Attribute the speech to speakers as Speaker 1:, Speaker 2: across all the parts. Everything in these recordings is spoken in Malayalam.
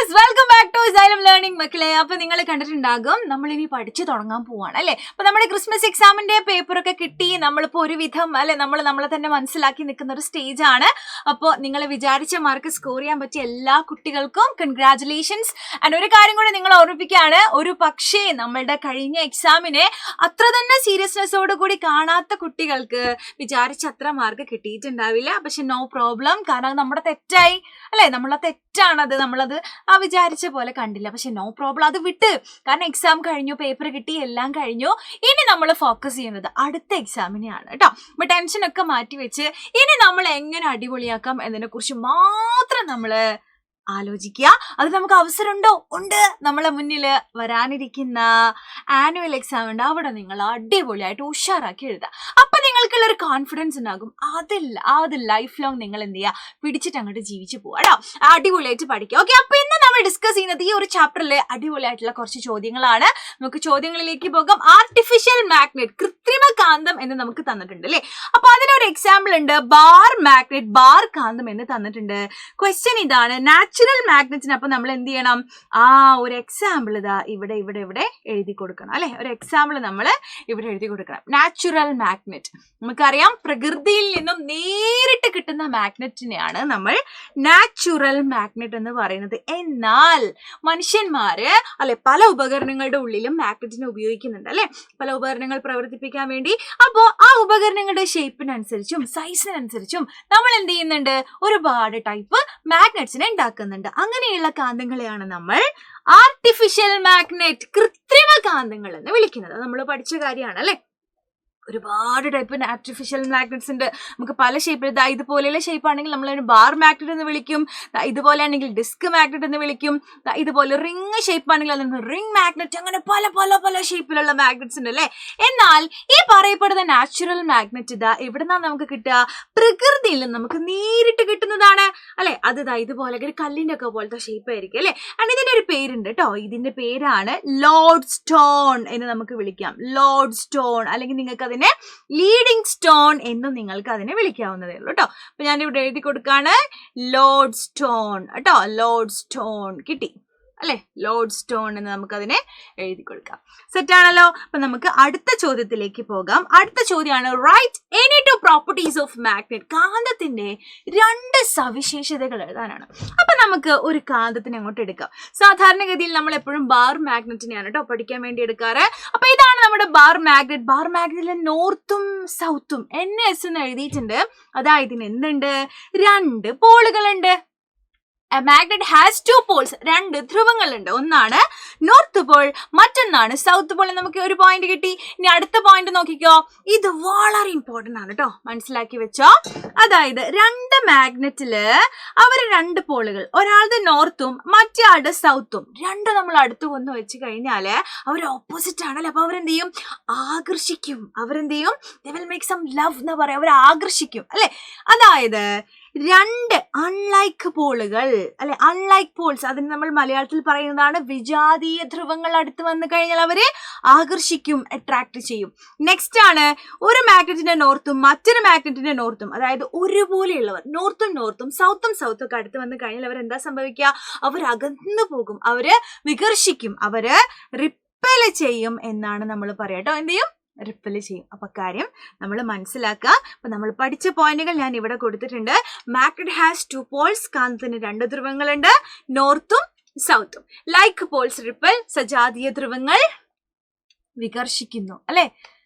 Speaker 1: Yes, welcome back to Xylem learning മക്കളെ. അപ്പൊ നിങ്ങൾ കണ്ടിട്ടുണ്ടാകും നമ്മൾ ഇനി പഠിച്ചു തുടങ്ങാൻ പോവാണ് അല്ലെ. അപ്പൊ നമ്മുടെ ക്രിസ്മസ് എക്സാമിന്റെ പേപ്പറൊക്കെ കിട്ടി, നമ്മളിപ്പോ ഒരുവിധം അല്ലെ നമ്മളെ തന്നെ മനസ്സിലാക്കി നിൽക്കുന്ന ഒരു സ്റ്റേജ് ആണ്. അപ്പോൾ നിങ്ങൾ വിചാരിച്ച മാർക്ക് സ്കോർ ചെയ്യാൻ പറ്റിയ എല്ലാ കുട്ടികൾക്കും കൺഗ്രാറ്റുലേഷൻസ്. ആൻഡ് ഒരു കാര്യം കൂടെ നിങ്ങൾ ഓർമ്മിപ്പിക്കുകയാണ്, ഒരു പക്ഷേ നമ്മളുടെ കഴിഞ്ഞ എക്സാമിനെ അത്ര തന്നെ സീരിയസ്നെസ്സോട് കൂടി കാണാത്ത കുട്ടികൾക്ക് വിചാരിച്ച അത്ര മാർക്ക് കിട്ടിയിട്ടുണ്ടാവില്ല. പക്ഷെ നോ പ്രോബ്ലം, കാരണം നമ്മുടെ തെറ്റായി അല്ലെ, നമ്മളെ തെറ്റാണത്, നമ്മളത് വിചാരിച്ച പോലെ കണ്ടില്ല. പക്ഷെ നോ പ്രോബ്ലം, അത് വിട്ട്, കാരണം എക്സാം കഴിഞ്ഞു, പേപ്പർ കിട്ടി, എല്ലാം കഴിഞ്ഞു. ഇനി നമ്മൾ ഫോക്കസ് ചെയ്യുന്നത് അടുത്ത എക്സാമിനെയാണ് കേട്ടോ. അപ്പൊ ടെൻഷനൊക്കെ മാറ്റി വെച്ച് ഇനി നമ്മൾ എങ്ങനെ അടിപൊളിയാക്കാം എന്നതിനെ കുറിച്ച് മാത്രം നമ്മൾ ആലോചിക്കുക. അത് നമുക്ക് അവസരമുണ്ടോ? ഉണ്ട്. നമ്മളെ മുന്നിൽ വരാനിരിക്കുന്ന ആനുവൽ എക്സാം ഉണ്ട്, അവിടെ നിങ്ങൾ അടിപൊളിയായിട്ട് ഉഷാറാക്കി എഴുതുക. അപ്പൊ നിങ്ങൾക്കുള്ള ഒരു കോൺഫിഡൻസ് ഉണ്ടാകും. അത് ലൈഫ് ലോങ് നിങ്ങൾ എന്ത് ചെയ്യുക, പിടിച്ചിട്ട് അങ്ങോട്ട് ജീവിച്ചു പോവാ കേട്ടോ. അടിപൊളിയായിട്ട് പഠിക്കുക. ഓക്കെ, അപ്പൊ ഇന്ന് നമ്മൾ ഡിസ്കസ് ചെയ്യുന്നത് ഈ ഒരു ചാപ്റ്ററിലെ അടിപൊളിയായിട്ടുള്ള കുറച്ച് ചോദ്യങ്ങളാണ്. നമുക്ക് ചോദ്യങ്ങളിലേക്ക് പോകാം. ആർട്ടിഫിഷ്യൽ മാഗ്നറ്റ്, കൃത്രിമ കാന്തം എന്ന് നമുക്ക് തന്നിട്ടുണ്ട് അല്ലെ. അപ്പൊ അതിനൊരു എക്സാമ്പിൾ ഉണ്ട്, ബാർ മാഗ്നറ്റ്, ബാർ കാന്തം എന്ന് തന്നിട്ടുണ്ട്. ക്വസ്റ്റ്യൻ ഇതാണ്, നാച്ചുറൽ മാഗ്നറ്റിന് അപ്പൊ നമ്മൾ എന്ത് ചെയ്യണം, ഒരു എക്സാമ്പിൾ ഇതാ ഇവിടെ എഴുതി കൊടുക്കണം അല്ലെ. ഒരു എക്സാമ്പിൾ നമ്മൾ ഇവിടെ എഴുതി കൊടുക്കണം. നാച്ചുറൽ മാഗ്നറ്റ്, നമുക്കറിയാം പ്രകൃതിയിൽ നിന്നും നേരിട്ട് കിട്ടുന്ന മാഗ്നറ്റിനെയാണ് നമ്മൾ നാച്ചുറൽ മാഗ്നറ്റ് എന്ന് പറയുന്നത്. എന്നാൽ മനുഷ്യന്മാര് അല്ലെ പല ഉപകരണങ്ങളുടെ ഉള്ളിലും മാഗ്നറ്റിനെ ഉപയോഗിക്കുന്നുണ്ട് അല്ലെ, പല ഉപകരണങ്ങൾ പ്രവർത്തിപ്പിക്കാൻ വേണ്ടി. അപ്പോ ആ ഉപകരണങ്ങളുടെ ഷേപ്പിനനുസരിച്ചും സൈസിനനുസരിച്ചും നമ്മൾ എന്ത് ചെയ്യുന്നുണ്ട്, ഒരുപാട് ടൈപ്പ് മാഗ്നറ്റ്സിനെ ഉണ്ടാക്കുന്നുണ്ട്. അങ്ങനെയുള്ള കാന്തങ്ങളെയാണ് നമ്മൾ ആർട്ടിഫിഷ്യൽ മാഗ്നറ്റ്, കൃത്രിമ കാന്തങ്ങൾ എന്ന് വിളിക്കുന്നത്. നമ്മൾ പഠിച്ച കാര്യമാണ് അല്ലെ. ഒരുപാട് ടൈപ്പ് ആർട്ടിഫിഷ്യൽ മാഗ്നറ്റ്സ് ഉണ്ട്. നമുക്ക് പല ഷേപ്പിൽ, ഇതുപോലെയുള്ള ഷേപ്പ് ആണെങ്കിൽ നമ്മൾ ബാർ മാഗ്നറ്റ് എന്ന് വിളിക്കും, ഇതുപോലെ ആണെങ്കിൽ ഡിസ്ക് മാഗ്നറ്റ് എന്ന് വിളിക്കും, ഇതുപോലെ റിംഗ് ഷേപ്പ് ആണെങ്കിൽ അതിന് റിംഗ് മാഗ്നറ്റ്, അങ്ങനെ പല പല പല ഷേപ്പിലുള്ള മാഗ്നറ്റ്സ് ഉണ്ട് അല്ലെ. എന്നാൽ ഈ പറയപ്പെടുന്ന നാച്ചുറൽ മാഗ്നറ്റ് എവിടുന്നാണ് നമുക്ക് കിട്ടുക, പ്രകൃതിയിൽ നിന്ന് നമുക്ക് നേരിട്ട് കിട്ടുന്നതാണ് അല്ലെ. അത് ഇതുപോലെ ഒരു കല്ലിന്റെ ഒക്കെ പോലത്തെ ഷേപ്പ് ആയിരിക്കും അല്ലെ. ആൻഡ് ഇതിന്റെ ഒരു പേരുണ്ട് കേട്ടോ, ഇതിന്റെ പേരാണ് ലോഡ് സ്റ്റോൺ എന്ന് നമുക്ക് വിളിക്കാം. ലോഡ് സ്റ്റോൺ, അല്ലെങ്കിൽ നിങ്ങൾക്ക് ലീഡിംഗ് സ്റ്റോൺ എന്നും നിങ്ങൾക്ക് അതിനെ വിളിക്കാവുന്നതേ ഉള്ളൂ കേട്ടോ. അപ്പൊ ഞാൻ ഇവിടെ എഴുതി കൊടുക്കാണ് ലോഡ് സ്റ്റോൺ കേട്ടോ. ലോഡ് സ്റ്റോൺ കിട്ടി അല്ലെ, ലോഡ് സ്റ്റോൺ എന്ന് നമുക്കതിനെ എഴുതി കൊടുക്കാം. സെറ്റ് ആണല്ലോ. അപ്പൊ നമുക്ക് അടുത്ത ചോദ്യത്തിലേക്ക് പോകാം. അടുത്ത ചോദ്യമാണ്, write any two properties of magnet, കാന്തത്തിന്റെ 2 സവിശേഷതകൾ എഴുതാനാണ്. അപ്പൊ നമുക്ക് ഒരു കാന്തത്തിനെ അങ്ങോട്ട് എടുക്കാം. സാധാരണഗതിയിൽ നമ്മൾ എപ്പോഴും ബാർ മാഗ്നറ്റിനെയാണ് കേട്ടോ പഠിക്കാൻ വേണ്ടി എടുക്കാറ്. അപ്പൊ ഇതാണ് നമ്മുടെ ബാർ മാഗ്നറ്റ്. ബാർ മാഗ്നറ്റിലെ നോർത്തും സൗത്തും NS എന്ന് എഴുതിയിട്ടുണ്ട്. അതായത് ഇതിന് എന്തുണ്ട്, 2 പോളുകളുണ്ട്. A magnet has 2 poles, 2 ധ്രുവങ്ങളുണ്ട്. ഒന്നാണ് നോർത്ത് പോൾ, മറ്റൊന്നാണ് സൗത്ത് പോൾ. നമുക്ക് ഒരു പോയിന്റ് കിട്ടി. ഇനി അടുത്ത പോയിന്റ് നോക്കിക്കോ, ഇത് വളരെ ഇമ്പോർട്ടന്റ് ആണ് കേട്ടോ, മനസ്സിലാക്കി വെച്ചോ. അതായത് 2 മാഗ്നറ്റില് അവർ 2 പോളുകൾ, ഒരാളുടെ നോർത്തും മറ്റേ ആളുടെ സൗത്തും, 2 നമ്മൾ അടുത്ത് കൊന്നു വെച്ച് കഴിഞ്ഞാല് അവർ ഓപ്പോസിറ്റ് ആണല്ലോ. അപ്പൊ അവരെന്ത് ചെയ്യും, ആകർഷിക്കും. അവരെന്ത് ചെയ്യും, they will make some love എന്ന് പറയാം, അവർ ആകർഷിക്കും അല്ലെ. അതായത് 2 അൺലൈക്ക് പോളുകൾ അല്ലെ, അൺലൈക്ക് പോൾസ്, അതിന് നമ്മൾ മലയാളത്തിൽ പറയുന്നതാണ് വിജാതീയ ധ്രുവങ്ങൾ അടുത്ത് വന്നു കഴിഞ്ഞാൽ അവരെ ആകർഷിക്കും, അട്രാക്ട് ചെയ്യും. നെക്സ്റ്റ് ആണ്, ഒരു മാഗ്നറ്റിന്റെ നോർത്തും മറ്റൊരു മാഗ്നറ്റിന്റെ നോർത്തും, അതായത് ഒരുപോലെയുള്ളവർ, നോർത്തും സൗത്തും ഒക്കെ അടുത്ത് വന്നു കഴിഞ്ഞാൽ അവർ എന്താ സംഭവിക്കുക, അവർ അകന്നു പോകും, അവര് വികർഷിക്കും, അവര് റിപ്പൽ ചെയ്യും എന്നാണ് നമ്മൾ പറയാം കേട്ടോ. എന്ത് ചെയ്യും, റിപ്പൽ ചെയ്യും. അപ്പൊ കാര്യം നമ്മൾ മനസ്സിലാക്കുക. അപ്പൊ നമ്മൾ പഠിച്ച പോയിന്റുകൾ ഞാൻ ഇവിടെ കൊടുത്തിട്ടുണ്ട്. മാഗ്നറ്റ് ഹാസ് 2 പോൾസ്, കാന്തത്തിന് 2 ധ്രുവങ്ങളുണ്ട്, നോർത്തും സൗത്തും. ലൈക്ക് പോൾസ് റിപ്പൽ, സജാതീയ ധ്രുവങ്ങൾ വികർഷിക്കുന്നു അല്ലെ.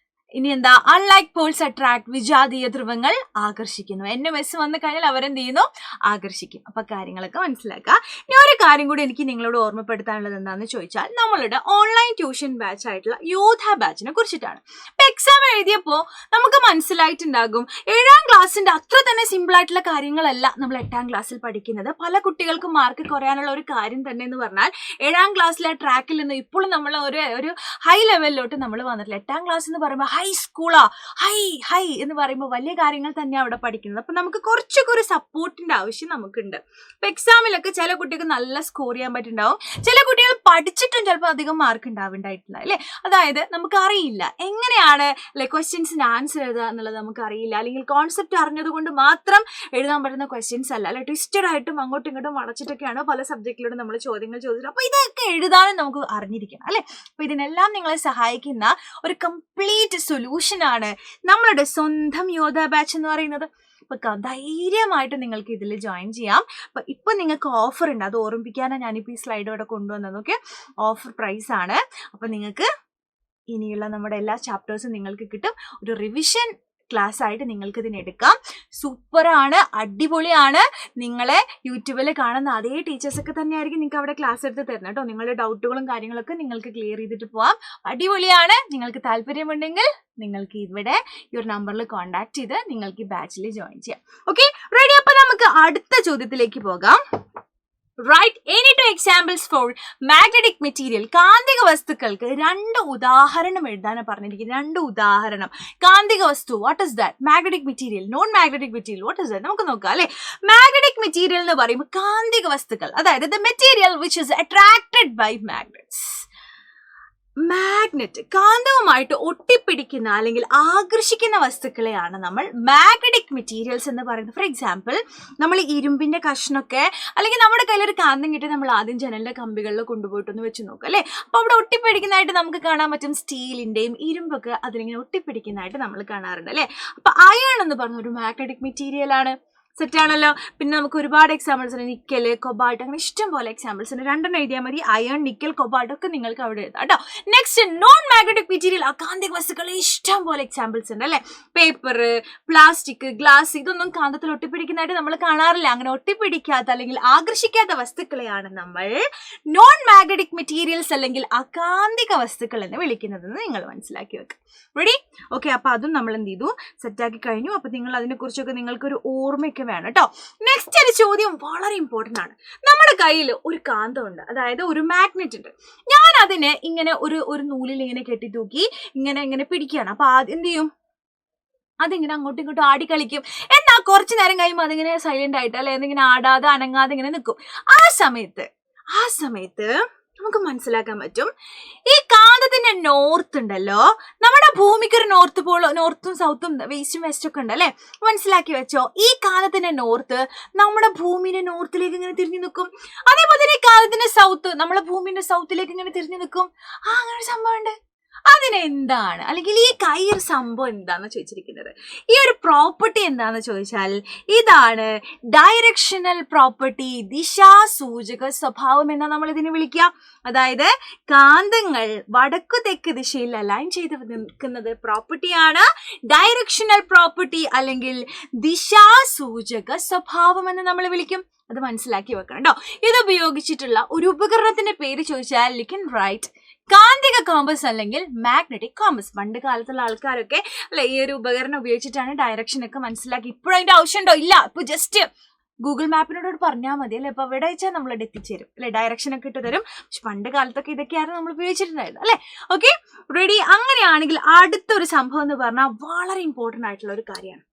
Speaker 1: ഇനി എന്താ, അൺലൈക്ക് പോൾസ് അട്രാക്ട്, വിജാതീയ ധ്രുവങ്ങൾ ആകർഷിക്കുന്നു. NMS വന്നു കഴിഞ്ഞാൽ അവരെന്ത് ചെയ്യുന്നു, ആകർഷിക്കും. അപ്പൊ കാര്യങ്ങളൊക്കെ മനസ്സിലാക്കുക. ഇനി ഒരു കാര്യം കൂടി എനിക്ക് നിങ്ങളോട് ഓർമ്മപ്പെടുത്താനുള്ളത് എന്താണെന്ന് ചോദിച്ചാൽ, നമ്മളുടെ ഓൺലൈൻ ട്യൂഷൻ ബാച്ച് ആയിട്ടുള്ള യോധ ബാച്ചിനെ കുറിച്ചിട്ടാണ്. ഇപ്പൊ എക്സാം എഴുതിയപ്പോ നമുക്ക് മനസ്സിലായിട്ടുണ്ടാകും, 7ാം ക്ലാസ്സിന്റെ അത്ര തന്നെ സിമ്പിൾ ആയിട്ടുള്ള കാര്യങ്ങളല്ല നമ്മൾ 8ാം ക്ലാസ്സിൽ പഠിക്കുന്നത്. പല കുട്ടികൾക്കും മാർക്ക് കുറയാനുള്ള ഒരു കാര്യം തന്നെ എന്ന് പറഞ്ഞാൽ, 7ാം ക്ലാസ്സിലെ ട്രാക്കിൽ നിന്ന് ഇപ്പോൾ നമ്മൾ ഒരു ഹൈ ലെവലിലോട്ട് നമ്മൾ വന്നിട്ടില്ല. 8ാം ക്ലാസ് എന്ന് പറയുമ്പോൾ ഹൈ സ്കൂളാ, ഹൈ എന്ന് പറയുമ്പോൾ വലിയ കാര്യങ്ങൾ തന്നെയാണ് അവിടെ പഠിക്കുന്നത്. അപ്പൊ നമുക്ക് കുറച്ചൊക്കെ ഒരു സപ്പോർട്ടിന്റെ ആവശ്യം നമുക്കുണ്ട്. ഇപ്പൊ എക്സാമിലൊക്കെ ചില കുട്ടികൾക്ക് നല്ല നല്ല സ്കോർ ചെയ്യാൻ പറ്റുന്നുണ്ടാവും. ചില കുട്ടികൾ പഠിച്ചിട്ടും ചിലപ്പോൾ അധികം മാർക്ക് ഉണ്ടാവുണ്ടായിട്ടില്ല അല്ലേ. അതായത് നമുക്കറിയില്ല എങ്ങനെയാണ് ക്വസ്റ്റ്യൻസിന് ആൻസർ എഴുതുക എന്നുള്ളത് നമുക്കറിയില്ല, അല്ലെങ്കിൽ കോൺസെപ്റ്റ് അറിഞ്ഞത് കൊണ്ട് മാത്രം എഴുതാൻ പറ്റുന്ന ക്വസ്റ്റ്യൻസ് അല്ല അല്ലെ. ട്വിസ്റ്റഡ് ആയിട്ടും അങ്ങോട്ടും ഇങ്ങോട്ടും വളച്ചിട്ടൊക്കെയാണ് പല സബ്ജക്റ്റിലൂടെ നമ്മൾ ചോദ്യങ്ങൾ ചോദിച്ചത്. അപ്പൊ ഇതൊക്കെ എഴുതാനും നമുക്ക് അറിഞ്ഞിരിക്കണം അല്ലെ. അപ്പൊ ഇതിനെല്ലാം നിങ്ങളെ സഹായിക്കുന്ന ഒരു കംപ്ലീറ്റ് സൊല്യൂഷൻ ആണ് നമ്മളുടെ സ്വന്തം യോധ ബാച്ച് എന്ന് പറയുന്നത്. അപ്പൊ ധൈര്യമായിട്ട് നിങ്ങൾക്ക് ഇതിൽ ജോയിൻ ചെയ്യാം. അപ്പൊ ഇപ്പൊ നിങ്ങൾക്ക് ഓഫർ ഉണ്ട്, അത് ഓർമ്മിപ്പിക്കാനാണ് ഞാനിപ്പോൾ ഈ സ്ലൈഡ് ഇവിടെ കൊണ്ടുവന്നത്. ഓക്കെ, ഓഫർ പ്രൈസ് ആണ്. അപ്പൊ നിങ്ങൾക്ക് ഇനിയുള്ള നമ്മുടെ എല്ലാ ചാപ്റ്റേഴ്സും നിങ്ങൾക്ക് കിട്ടും. ഒരു റിവിഷൻ ക്ലാസ് ആയിട്ട് നിങ്ങൾക്ക് ഇതിന് എടുക്കാം. സൂപ്പറാണ്, അടിപൊളിയാണ്. നിങ്ങളെ യൂട്യൂബിൽ കാണുന്ന അതേ ടീച്ചേഴ്സൊക്കെ തന്നെയായിരിക്കും നിങ്ങൾക്ക് അവിടെ ക്ലാസ് എടുത്ത് തരുന്നത് കേട്ടോ. നിങ്ങളുടെ ഡൗട്ടുകളും കാര്യങ്ങളൊക്കെ നിങ്ങൾക്ക് ക്ലിയർ ചെയ്തിട്ട് പോവാം. അടിപൊളിയാണ്. നിങ്ങൾക്ക് താല്പര്യമുണ്ടെങ്കിൽ നിങ്ങൾക്ക് ഇവിടെ ഈ ഒരു നമ്പറിൽ കോൺടാക്ട് ചെയ്ത് നിങ്ങൾക്ക് ഈ ബാച്ചിൽ ജോയിൻ ചെയ്യാം. Okay, ready? അപ്പൊ നമുക്ക് അടുത്ത ചോദ്യത്തിലേക്ക് പോകാം. Write any two examples for magnetic material. കാന്തിക വസ്തുക്കൾക്ക് 2 ഉദാഹരണം എഴുതാനാണ് പറഞ്ഞിരിക്കുന്നത്. 2 ഉദാഹരണം. കാന്തിക വസ്തു, what is that? Magnetic material. Non magnetic material, what is that? നമുക്ക് നോക്കാം അല്ലെ. മാഗ്നറ്റിക് മെറ്റീരിയൽ എന്ന് പറയുമ്പോൾ കാന്തിക വസ്തുക്കൾ, അതായത് the material which is attracted by magnets. Magnet, കാന്തവുമായിട്ട് ഒട്ടിപ്പിടിക്കുന്ന അല്ലെങ്കിൽ ആകർഷിക്കുന്ന വസ്തുക്കളെയാണ് നമ്മൾ മാഗ്നറ്റിക് മെറ്റീരിയൽസ് എന്ന് പറയുന്നത്. ഫോർ എക്സാമ്പിൾ, നമ്മൾ ഇരുമ്പിന്റെ കഷ്ണമൊക്കെ അല്ലെങ്കിൽ നമ്മുടെ കയ്യിലൊരു കാന്തം കിട്ടി നമ്മൾ ആദ്യം ജനലിന്റെ കമ്പികളിൽ കൊണ്ടുപോയിട്ടൊന്ന് വെച്ച് നോക്കുക അല്ലെ. അപ്പൊ അവിടെ ഒട്ടിപ്പിടിക്കുന്നതായിട്ട് നമുക്ക് കാണാൻ പറ്റും. സ്റ്റീലിന്റെയും ഇരുമ്പൊക്കെ അതിലിങ്ങനെ ഒട്ടിപ്പിടിക്കുന്നതായിട്ട് നമ്മൾ കാണാറുണ്ട് അല്ലെ. അപ്പൊ അയൺ എന്ന് പറഞ്ഞ ഒരു മാഗ്നറ്റിക് മെറ്റീരിയൽ ആണ്. സെറ്റ് ആണല്ലോ. പിന്നെ നമുക്ക് ഒരുപാട് എക്സാമ്പിൾസ് ഉണ്ട്. നിക്കൽ, കൊബാൾട്ട്, അങ്ങനെ ഇഷ്ടം പോലെ എക്സാമ്പിൾസ് ഉണ്ട്. 2 എഴുതിയാൽ മതി. അയൺ, നിക്കൽ, കൊബാൾട്ട് ഒക്കെ നിങ്ങൾക്ക് അവിടെ എഴുതാം കേട്ടോ. നെക്സ്റ്റ്, നോൺ മാഗ്നറ്റിക് മെറ്റീരിയൽ, അകാന്തിക വസ്തുക്കളെ ഇഷ്ടം പോലെ എക്സാമ്പിൾസ് ഉണ്ട് അല്ലെ. പേപ്പർ, പ്ലാസ്റ്റിക്, ഗ്ലാസ്, ഇതൊന്നും കാന്തത്തിൽ ഒട്ടിപ്പിടിക്കുന്നതായിട്ട് നമ്മൾ കാണാറില്ല. അങ്ങനെ ഒട്ടിപ്പിടിക്കാത്ത അല്ലെങ്കിൽ ആകർഷിക്കാത്ത വസ്തുക്കളെയാണ് നമ്മൾ നോൺ മാഗ്നറ്റിക് മെറ്റീരിയൽസ് അല്ലെങ്കിൽ അകാന്തിക വസ്തുക്കൾ എന്ന് വിളിക്കുന്നതെന്ന് നിങ്ങൾ മനസ്സിലാക്കി വെക്കുക. റെഡി? ഓക്കെ, അപ്പൊ അതും നമ്മൾ എന്ത് ചെയ്തു, സെറ്റാക്കി കഴിഞ്ഞു. അപ്പൊ നിങ്ങൾ അതിനെ കുറിച്ചൊക്കെ നിങ്ങൾക്കൊരു ഓർമ്മയൊക്കെ വേണം കേട്ടോ. നെക്സ്റ്റ് ഒരു ചോദ്യം വളരെ ഇമ്പോർട്ടന്റ് ആണ്. നമ്മുടെ കയ്യിൽ ഒരു കാന്തം ഉണ്ട്, അതായത് ഒരു മാഗ്നറ്റ് ഉണ്ട്. ഞാൻ അതിനെ ഇങ്ങനെ ഒരു നൂലിൽ ഇങ്ങനെ കെട്ടി തൂക്കി ഇങ്ങനെ പിടിക്കുകയാണ്. അപ്പൊ എന്ത് ചെയ്യും, അതിങ്ങനെ അങ്ങോട്ടും ഇങ്ങോട്ടും ആടി കളിക്കും. എന്നാൽ കുറച്ചു നേരം കഴിയുമ്പോൾ അതിങ്ങനെ സൈലന്റ് ആയിട്ട് അല്ലെ എന്തിങ്ങനെ ആടാതെ അനങ്ങാതെ ഇങ്ങനെ നിൽക്കും. ആ സമയത്ത് നമുക്ക് മനസ്സിലാക്കാൻ പറ്റും, ഈ കാന്തത്തിന്റെ നോർത്ത് ഉണ്ടല്ലോ, നമ്മുടെ ഭൂമിക്ക് ഒരു നോർത്തും സൗത്തും ഈസ്റ്റും വെസ്റ്റും ഒക്കെ ഉണ്ട് അല്ലെ. മനസ്സിലാക്കി വെച്ചോ, ഈ കാന്തത്തിന്റെ നോർത്ത് നമ്മുടെ ഭൂമിയുടെ നോർത്തിലേക്ക് ഇങ്ങനെ തിരിഞ്ഞു നിൽക്കും. അതേപോലെ തന്നെ ഈ കാന്തത്തിന്റെ സൗത്ത് നമ്മുടെ ഭൂമിന്റെ സൗത്തിലേക്ക് ഇങ്ങനെ തിരിഞ്ഞു നിൽക്കും. അങ്ങനെ ഒരു സംഭവം ഉണ്ട്. അതിനെന്താണ്, അല്ലെങ്കിൽ ഈ കൈയൊരു സംഭവം എന്താന്ന് ചോദിച്ചിരിക്കുന്നത്. ഈ ഒരു പ്രോപ്പർട്ടി എന്താന്ന് ചോദിച്ചാൽ ഇതാണ് ഡയറക്ഷണൽ പ്രോപ്പർട്ടി, ദിശാസൂചക സ്വഭാവം എന്നാ നമ്മൾ ഇതിനെ വിളിക്കുക. അതായത് കാന്തങ്ങൾ വടക്കു തെക്ക് ദിശയിൽ അലൈൻ ചെയ്ത് നിൽക്കുന്നത് പ്രോപ്പർട്ടിയാണ് ഡയറക്ഷണൽ പ്രോപ്പർട്ടി അല്ലെങ്കിൽ ദിശാസൂചക സ്വഭാവം എന്ന് നമ്മൾ വിളിക്കും. അത് മനസ്സിലാക്കി വെക്കണം കേട്ടോ. ഇത് ഉപയോഗിച്ചിട്ടുള്ള ഒരു ഉപകരണത്തിന്റെ പേര് ചോദിച്ചാൽ യു ക്യാൻ റൈറ്റ് കാന്തിക കോമ്പസ് അല്ലെങ്കിൽ മാഗ്നറ്റിക് കോമ്പസ്. പണ്ട് കാലത്തുള്ള ആൾക്കാരൊക്കെ അല്ലെ ഈ ഒരു ഉപകരണം ഉപയോഗിച്ചിട്ടാണ് ഡയറക്ഷൻ ഒക്കെ മനസ്സിലാക്കി. ഇപ്പോഴും അതിന്റെ ആവശ്യമുണ്ടോ? ഇല്ല. ഇപ്പൊ ജസ്റ്റ് ഗൂഗിൾ മാപ്പിനോട് പറഞ്ഞാൽ മതി അല്ലെ. ഇപ്പൊ എവിടെ വെച്ചാൽ നമ്മൾ എത്തിച്ചേരും അല്ലെ, ഡയറക്ഷൻ ഒക്കെ ഇട്ട് തരും. പക്ഷെ പണ്ട് കാലത്തൊക്കെ ഇതൊക്കെയായിരുന്നു നമ്മൾ ഉപയോഗിച്ചിട്ടുണ്ടായിരുന്നു അല്ലെ. Okay, ready? അങ്ങനെയാണെങ്കിൽ അടുത്തൊരു സംഭവം എന്ന് പറഞ്ഞാൽ വളരെ ഇമ്പോർട്ടന്റ് ആയിട്ടുള്ള ഒരു കാര്യമാണ്.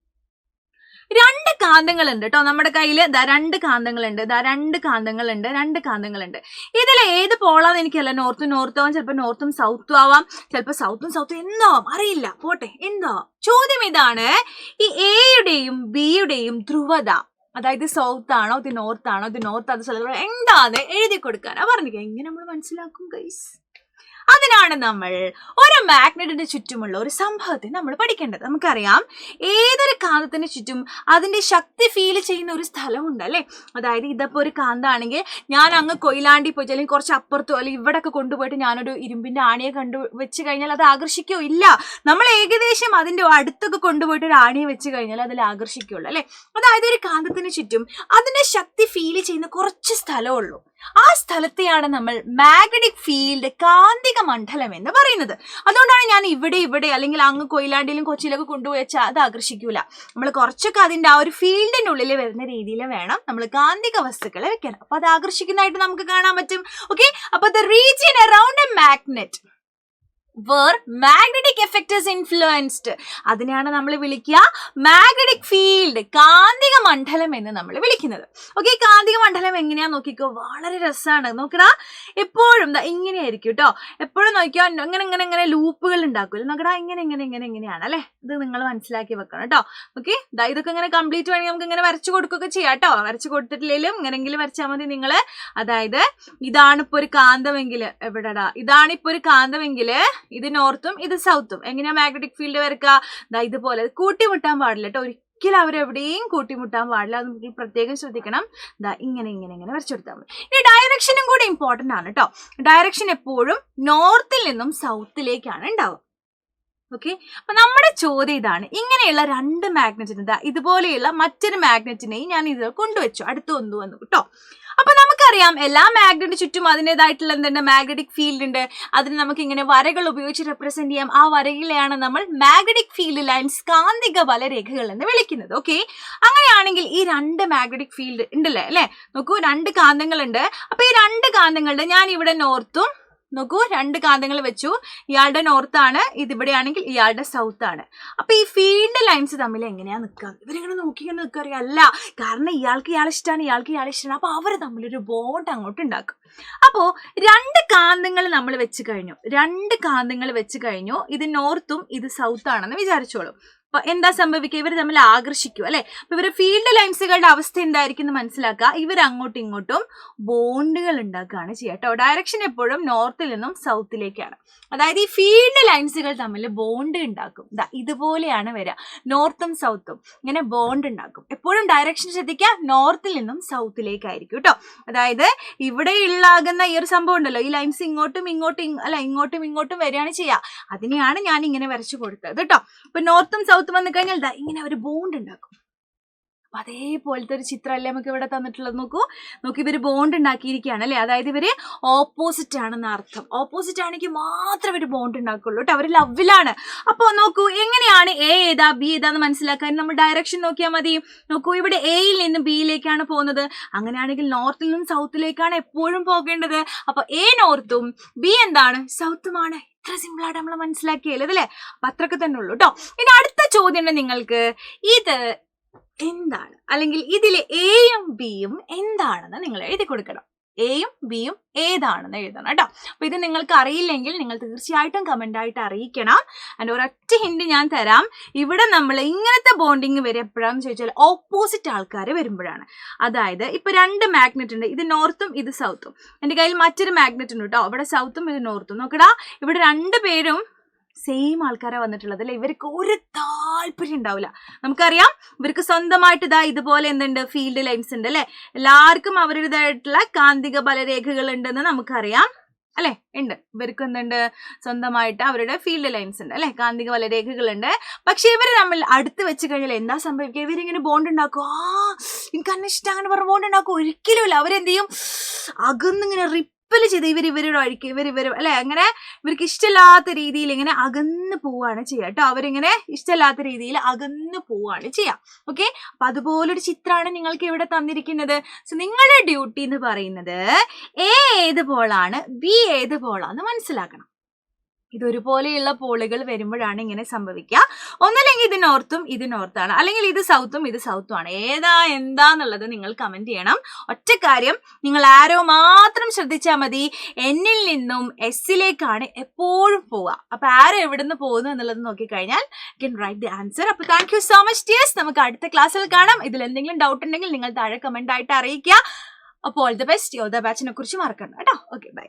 Speaker 1: 2 കാന്തങ്ങളുണ്ട് കേട്ടോ നമ്മുടെ കയ്യിൽ. 2 കാന്തങ്ങളുണ്ട്. ഇതിൽ ഏത് പോളാന്ന് എനിക്കല്ല. നോർത്തും ആവാം, ചിലപ്പോൾ നോർത്തും സൗത്തും ആവാം, ചിലപ്പോൾ സൗത്തും എന്താവാം അറിയില്ല. പോട്ടെ, എന്താവാം. ചോദ്യം ഇതാണ്, ഈ എയുടെയും ബിയുടെയും ധ്രുവത, അതായത് സൗത്ത് ആണോ ഇത് നോർത്ത് ആണോ, ഇത് നോർത്ത് അത് സ്ഥലത്ത് എന്താന്ന് എഴുതി കൊടുക്കാനാ പറഞ്ഞിരിക്കുക. എങ്ങനെ നമ്മൾ മനസ്സിലാക്കും ഗൈസ്? അതിനാണ് നമ്മൾ ഒരു മാഗ്നറ്റിന്റെ ചുറ്റുമുള്ള ഒരു സംഭവത്തെ നമ്മൾ പഠിക്കേണ്ടത്. നമുക്കറിയാം ഏതൊരു കാന്തത്തിന് ചുറ്റും അതിന്റെ ശക്തി ഫീൽ ചെയ്യുന്ന ഒരു സ്ഥലമുണ്ട് അല്ലെ. അതായത് ഇതിപ്പോ ഒരു കാന്താണെങ്കിൽ ഞാൻ അങ്ങ് കൊയിലാണ്ടി പോയി അല്ലെങ്കിൽ കുറച്ച് അപ്പുറത്തോ അല്ലെങ്കിൽ ഇവിടെയൊക്കെ കൊണ്ടുപോയിട്ട് ഞാനൊരു ഇരുമ്പിന്റെ ആണിയെ വെച്ച് കഴിഞ്ഞാൽ അത് ആകർഷിക്കോ? ഇല്ല. നമ്മൾ ഏകദേശം അതിന്റെ അടുത്തൊക്കെ കൊണ്ടുപോയിട്ട് ഒരു ആണിയെ വെച്ച് കഴിഞ്ഞാൽ അതിൽ ആകർഷിക്കുള്ളൂ അല്ലെ. അതായത് ഒരു കാന്തത്തിന് ചുറ്റും അതിന്റെ ശക്തി ഫീൽ ചെയ്യുന്ന കുറച്ച് സ്ഥലമുള്ളൂ. ആ സ്ഥലത്തെയാണ് നമ്മൾ മാഗ്നറ്റിക് ഫീൽഡ്, കാന്തിക മണ്ഡലം എന്ന് പറയുന്നത്. അതുകൊണ്ടാണ് ഞാൻ ഇവിടെ അല്ലെങ്കിൽ അങ്ങ് കൊയിലാണ്ടിയിലും കൊച്ചിയിലൊക്കെ കൊണ്ടുപോയി വെച്ചാൽ അത് ആകർഷിക്കൂല. നമ്മൾ കുറച്ചൊക്കെ അതിന്റെ ആ ഒരു ഫീൽഡിന്റെ ഉള്ളിൽ വരുന്ന രീതിയിൽ വേണം നമ്മൾ കാന്തിക വസ്തുക്കളെ വെക്കാൻ. അപ്പൊ അത് ആകർഷിക്കുന്നതായിട്ട് നമുക്ക് കാണാൻ പറ്റും. ഓക്കെ, അപ്പൊ the region around A magnet where magnetic effect is influenced. അതിനെയാണ് നമ്മൾ വിളിക്കുക മാഗ്നറ്റിക് ഫീൽഡ്, കാന്തിക മണ്ഡലം എന്ന് നമ്മൾ വിളിക്കുന്നത്. ഓക്കെ, കാന്തിക മണ്ഡലം എങ്ങനെയാ നോക്കിക്കോ, വളരെ രസമാണ്. നോക്കടാ, എപ്പോഴും ഇങ്ങനെയായിരിക്കും കേട്ടോ. എപ്പോഴും നോക്കിയോ, ഇങ്ങനെ ഇങ്ങനെ ഇങ്ങനെ ലൂപ്പുകൾ ഉണ്ടാക്കും. നോക്കടാ, ഇങ്ങനെ ഇങ്ങനെ ഇങ്ങനെ ഇങ്ങനെയാണ് അല്ലെ. ഇത് നിങ്ങൾ മനസ്സിലാക്കി വെക്കണം കേട്ടോ. ഓക്കെ, ഇതൊക്കെ ഇങ്ങനെ കംപ്ലീറ്റ് വേണമെങ്കിൽ നമുക്ക് ഇങ്ങനെ വരച്ചു കൊടുക്കുകയൊക്കെ ചെയ്യാം കേട്ടോ. വരച്ചു കൊടുത്തിട്ടില്ലെങ്കിലും ഇങ്ങനെങ്കിലും വരച്ചാൽ മതി നിങ്ങൾ. അതായത് ഇതാണിപ്പോ ഒരു കാന്തമെങ്കിൽ, എവിടെടാ, ഇതാണിപ്പോ ഒരു കാന്തമെങ്കിൽ ഇത് നോർത്തും ഇത് സൗത്തും. എങ്ങനെയാ മാഗ്നറ്റിക് ഫീൽഡ് വരക്കുക? ഇതുപോലെ കൂട്ടിമുട്ടാൻ പാടില്ല കേട്ടോ. ഒരിക്കലും അവരെവിടെയും കൂട്ടിമുട്ടാൻ പാടില്ല. അത് നമുക്ക് പ്രത്യേകം ശ്രദ്ധിക്കണം. ഇങ്ങനെ ഇങ്ങനെ ഇങ്ങനെ വരച്ചു കൊടുത്താൽ മതി. ഈ ഡയറക്ഷനും കൂടെ ഇമ്പോർട്ടന്റ് ആണ് കേട്ടോ. ഡയറക്ഷൻ എപ്പോഴും നോർത്തിൽ നിന്നും സൗത്തിലേക്കാണ് ഉണ്ടാവുക. ഓക്കെ, അപ്പൊ നമ്മുടെ ചോദ്യം ഇതാണ്. ഇങ്ങനെയുള്ള രണ്ട് മാഗ്നറ്റിന് ഇതുപോലെയുള്ള മറ്റൊരു മാഗ്നറ്റിനെയും ഞാൻ ഇത് കൊണ്ടുവച്ചു, അടുത്ത് കൊണ്ടുവന്നു കേട്ടോ. അപ്പൊ നമുക്കറിയാം എല്ലാ മാഗ്നറ്റിന് ചുറ്റും അതിൻ്റെതായിട്ടുള്ള എന്തുണ്ട്, മാഗ്നറ്റിക് ഫീൽഡ് ഉണ്ട്. അതിന് നമുക്ക് ഇങ്ങനെ വരകൾ ഉപയോഗിച്ച് റെപ്രസെന്റ് ചെയ്യാം. ആ വരകളെയാണ് നമ്മൾ മാഗ്നറ്റിക് ഫീൽഡ് ലൈൻസ്, കാന്തിക ബലരേഖകൾ എന്ന് വിളിക്കുന്നത്. ഓക്കെ, അങ്ങനെയാണെങ്കിൽ ഈ രണ്ട് മാഗ്നറ്റിക് ഫീൽഡ് ഉണ്ടല്ലേ അല്ലെ. നോക്കൂ, രണ്ട് കാന്തങ്ങളുണ്ട്. അപ്പൊ ഈ രണ്ട് കാന്തങ്ങളുടെ ഞാൻ ഇവിടെ നോർത്തും, നോക്കൂ, രണ്ട് കാന്തങ്ങൾ വെച്ചു. ഇയാളുടെ നോർത്താണ്, ഇതിവിടെ ആണെങ്കിൽ ഇയാളുടെ സൗത്ത് ആണ്. അപ്പൊ ഈ ഫീൽഡ് ലൈൻസ് തമ്മിൽ എങ്ങനെയാ നിൽക്കുക? ഇവരിങ്ങനെ നോക്കിങ്ങനെ നിൽക്കുക അല്ല, കാരണം ഇയാൾക്ക് ഇയാൾ ഇഷ്ടമാണ്, ഇയാൾക്ക് ഇയാൾ ഇഷ്ടമാണ്. അപ്പൊ അവർ തമ്മിലൊരു ബോണ്ട് അങ്ങോട്ട് ഉണ്ടാക്കും. അപ്പോ രണ്ട് കാന്തങ്ങൾ നമ്മൾ വെച്ച് കഴിഞ്ഞു, ഇത് നോർത്തും ഇത് സൗത്ത് ആണെന്ന് വിചാരിച്ചോളൂ. അപ്പൊ എന്താ സംഭവിക്കുക? ഇവർ തമ്മിൽ ആകർഷിക്കും അല്ലെ. അപ്പൊ ഇവരുടെ ഫീൽഡ് ലൈൻസുകളുടെ അവസ്ഥ എന്തായിരിക്കും എന്ന് മനസ്സിലാക്കുക. ഇവർ അങ്ങോട്ടും ഇങ്ങോട്ടും ബോണ്ടുകൾ ഉണ്ടാക്കുകയാണ് ചെയ്യുക കേട്ടോ. ഡയറക്ഷൻ എപ്പോഴും നോർത്തിൽ നിന്നും സൗത്തിലേക്കാണ്. അതായത് ഈ ഫീൽഡ് ലൈൻസുകൾ തമ്മിൽ ബോണ്ട് ഉണ്ടാക്കും. ഇതുപോലെയാണ് വരിക, നോർത്തും സൗത്തും ഇങ്ങനെ ബോണ്ട് ഉണ്ടാക്കും. എപ്പോഴും ഡയറക്ഷൻ ശ്രദ്ധിക്കുക, നോർത്തിൽ നിന്നും സൗത്തിലേക്കായിരിക്കും കേട്ടോ. അതായത് ഇവിടെ ഉള്ളാകുന്ന ഈ ഒരു സംഭവം ഉണ്ടല്ലോ, ഈ ലൈൻസ് ഇങ്ങോട്ടും ഇങ്ങോട്ടും വരികയാണ് ചെയ്യുക. അതിനെയാണ് ഞാൻ ഇങ്ങനെ വരച്ചു കൊടുത്തത് കേട്ടോ. അപ്പൊ നോർത്തും സൗത്തും വന്നു കഴിഞ്ഞാൽ ഇങ്ങനെ ഒരു ബോണ്ട് ഉണ്ടാക്കും. അപ്പൊ അതേപോലത്തെ ഒരു ചിത്രമല്ലേ നമുക്ക് ഇവിടെ തന്നിട്ടുള്ളത്. നോക്കൂ, ഇവര് ബോണ്ട് ഉണ്ടാക്കിയിരിക്കുകയാണ് അല്ലെ. അതായത് ഇവര് ഓപ്പോസിറ്റ് ആണെന്ന് അർത്ഥം. ഓപ്പോസിറ്റ് ആണെങ്കിൽ മാത്രമേ ഇവര് ബോണ്ട് ഉണ്ടാക്കുള്ളൂ കേട്ടോ. അവര് ലവിലാണ്. അപ്പൊ നോക്കൂ, എങ്ങനെയാണ് എ ഏതാ ബി ഏതാന്ന് മനസ്സിലാക്കാൻ നമ്മൾ ഡയറക്ഷൻ നോക്കിയാൽ മതി. നോക്കൂ, ഇവിടെ എയിൽ നിന്ന് ബിയിലേക്കാണ് പോകുന്നത്. അങ്ങനെയാണെങ്കിൽ നോർത്തിൽ നിന്നും സൗത്തിലേക്കാണ് എപ്പോഴും പോകേണ്ടത്. അപ്പൊ എ നോർത്തും ബി എന്താണ്, സൗത്തുമാണ്. ഇത്ര സിമ്പിൾ ആയിട്ട് നമ്മൾ മനസ്സിലാക്കിയല്ലേ അല്ലേ. അപ്പൊ അത്രയൊക്കെ തന്നെ ഉള്ളൂ കേട്ടോ. ഇനി അടുത്ത ചോദ്യം നിങ്ങൾക്ക്, ഇത് എന്താണ്, അല്ലെങ്കിൽ ഇതിലെ എയും ബിയും എന്താണെന്ന് നിങ്ങൾ എഴുതി കൊടുക്കണം. എയും ബിയും ഏതാണെന്ന് എഴുതണം കേട്ടോ. അപ്പൊ ഇത് നിങ്ങൾക്ക് അറിയില്ലെങ്കിൽ നിങ്ങൾ തീർച്ചയായിട്ടും കമന്റ് ആയിട്ട് അറിയിക്കണം. അതിന്റെ ഒരൊറ്റ ഹിന്റ് ഞാൻ തരാം. ഇവിടെ നമ്മൾ ഇങ്ങനത്തെ ബോണ്ടിങ് വരെ എപ്പോഴാന്ന് ചോദിച്ചാൽ ഓപ്പോസിറ്റ് ആൾക്കാർ വരുമ്പോഴാണ്. അതായത് ഇപ്പൊ രണ്ട് മാഗ്നറ്റ് ഉണ്ട്, ഇത് നോർത്തും ഇത് സൗത്തും. എന്റെ കയ്യിൽ മറ്റൊരു മാഗ്നറ്റ് ഉണ്ട് കേട്ടോ, ഇവിടെ സൗത്തും ഇത് നോർത്തും. നോക്കടാ, ഇവിടെ രണ്ടുപേരും സെയിം ആൾക്കാരാണ് വന്നിട്ടുള്ളത് അല്ലെ. ഇവർക്ക് ഒരു താല്പര്യം ഉണ്ടാവില്ല. നമുക്കറിയാം ഇവർക്ക് സ്വന്തമായിട്ട് ഇതുപോലെ എന്തുണ്ട്, ഫീൽഡ് ലൈൻസ് ഉണ്ട് അല്ലെ. എല്ലാവർക്കും അവരുടേതായിട്ടുള്ള കാന്തിക ബലരേഖകൾ ഉണ്ടെന്ന് നമുക്കറിയാം അല്ലെ. ഉണ്ട്, ഇവർക്ക് എന്തുണ്ട്, സ്വന്തമായിട്ട് അവരുടെ ഫീൽഡ് ലൈൻസ് ഉണ്ട് അല്ലെ, കാന്തിക ബലരേഖകളുണ്ട്. പക്ഷെ ഇവർ തമ്മിൽ അടുത്ത് വെച്ച് കഴിഞ്ഞാൽ എന്താ സംഭവിക്കുക? ഇവരിങ്ങനെ ബോണ്ട് ഉണ്ടാക്കും. എനിക്ക് അന്നിഷ്ടം അങ്ങനെ പറഞ്ഞ ബോണ്ട് ഉണ്ടാക്കും. ഒരിക്കലും ഇല്ല. അവരെന്ത് ചെയ്യും, അകന്നിങ്ങനെ ചെയ്ത് ഇവരുടെ വഴിക്ക് ഇവർ അല്ലെ, അങ്ങനെ ഇവർക്ക് ഇഷ്ടമില്ലാത്ത രീതിയിൽ ഇങ്ങനെ അകന്ന് പോവാണ് ചെയ്യുക കേട്ടോ. അവരിങ്ങനെ ഇഷ്ടമില്ലാത്ത രീതിയിൽ അകന്ന് പോവാണ് ചെയ്യാം. ഓക്കെ, അപ്പൊ അതുപോലൊരു ചിത്രമാണ് നിങ്ങൾക്ക് ഇവിടെ തന്നിരിക്കുന്നത്. സോ നിങ്ങളുടെ ഡ്യൂട്ടി എന്ന് പറയുന്നത് എ ഏത് പോളാണ്, ബി ഏത് പോളാന്ന് മനസ്സിലാക്കണം. ഇതൊരുപോലെയുള്ള പോളുകൾ വരുമ്പോഴാണ് ഇങ്ങനെ സംഭവിക്കുക. ഒന്നല്ലെങ്കിൽ ഇത് നോർത്തും ഇത് നോർത്താണ്, അല്ലെങ്കിൽ ഇത് സൗത്തും ഇത് സൗത്തും ആണ്. എന്താന്നുള്ളത് നിങ്ങൾ കമന്റ് ചെയ്യണം. ഒറ്റ കാര്യം, നിങ്ങൾ ആരോ മാത്രം ശ്രദ്ധിച്ചാൽ മതി. എന്നിൽ നിന്നും എസ്സിലേക്കാണ് എപ്പോഴും പോവുക. അപ്പൊ ആരോ എവിടുന്ന് പോകുന്നു എന്നുള്ളത് നോക്കിക്കഴിഞ്ഞാൽ you can write the answer. അപ്പൊ thank you so much dears. നമുക്ക് അടുത്ത ക്ലാസ്സിൽ കാണാം. ഇതിൽ എന്തെങ്കിലും ഡൗട്ട് ഉണ്ടെങ്കിൽ നിങ്ങൾ താഴെ കമന്റ് ആയിട്ട് അറിയിക്കുക. അപ്പോൾ ഓൾ ദി ബെസ്റ്റ്. യോദ്ധ ബാച്ചിനെ കുറിച്ച് മറക്കണ്ട കേട്ടോ. Okay, by.